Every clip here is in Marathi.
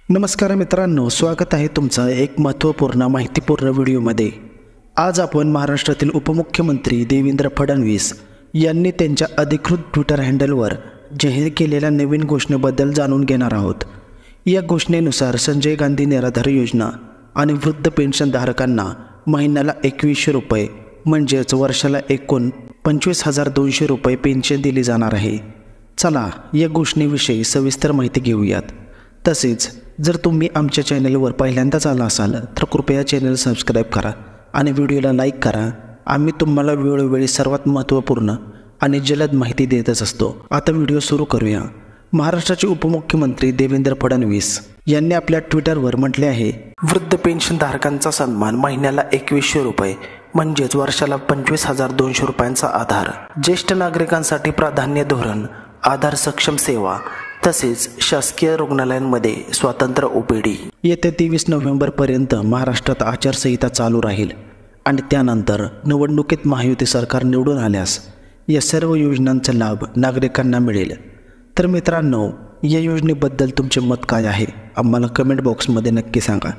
नमस्कार मित्रांनो, स्वागत आहे तुमचं एक महत्त्वपूर्ण माहितीपूर्ण व्हिडिओमध्ये। आज आपण महाराष्ट्रातील उपमुख्यमंत्री देवेंद्र फडणवीस यांनी त्यांच्या अधिकृत ट्विटर हँडलवर जाहीर केलेल्या नवीन घोषणेबद्दल जाणून घेणार आहोत। या घोषणेनुसार संजय गांधी निराधार योजना आणि वृद्ध पेन्शनधारकांना महिन्याला 2100 रुपये म्हणजेच वर्षाला एकूण 25,200 रुपये पेन्शन दिली जाणार आहे। चला या घोषणेविषयी सविस्तर माहिती घेऊयात। तसेच जर तुम्ही आमच्या चॅनलवर पहिल्यांदाच आला असाल तर कृपया चॅनल सबस्क्राइब करा आणि व्हिडिओला लाईक करा। आम्ही तुम्हाला वेळोवेळी सर्वात महत्त्वपूर्ण आणि जलद माहिती देतच असतो। आता व्हिडिओ सुरू करूया। महाराष्ट्राचे उपमुख्यमंत्री देवेंद्र फडणवीस यांनी आपल्या ट्विटरवर म्हटले आहे, वृद्ध पेन्शनधारकांचा सन्मान महिन्याला 2100 रुपये म्हणजेच वर्षाला 25,200 रुपयांचा आधार, ज्येष्ठ नागरिकांसाठी प्राधान्य धोरण, आधार सक्षम सेवा तसेच शासकीय रुग्णालयांमध्ये स्वतंत्र ओपीडी। येत्या 23 नोव्हेंबरपर्यंत महाराष्ट्रात आचारसंहिता चालू राहील आणि त्यानंतर निवडणुकीत महायुती सरकार निवडून आल्यास या सर्व योजनांचा लाभ नागरिकांना मिळेल। तर मित्रांनो, या योजनेबद्दल तुमचे मत काय आहे आम्हाला कमेंट बॉक्समध्ये नक्की सांगा।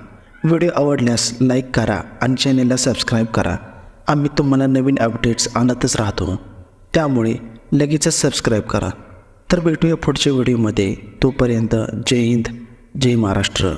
व्हिडिओ आवडल्यास लाईक करा आणि चॅनलला सबस्क्राईब करा। आम्ही तुम्हाला नवीन अपडेट्स आणतच राहतो, त्यामुळे लगेचच सबस्क्राईब करा। तर भेटूया पुढच्या व्हिडिओमध्ये। तोपर्यंत जय हिंद, जय महाराष्ट्र।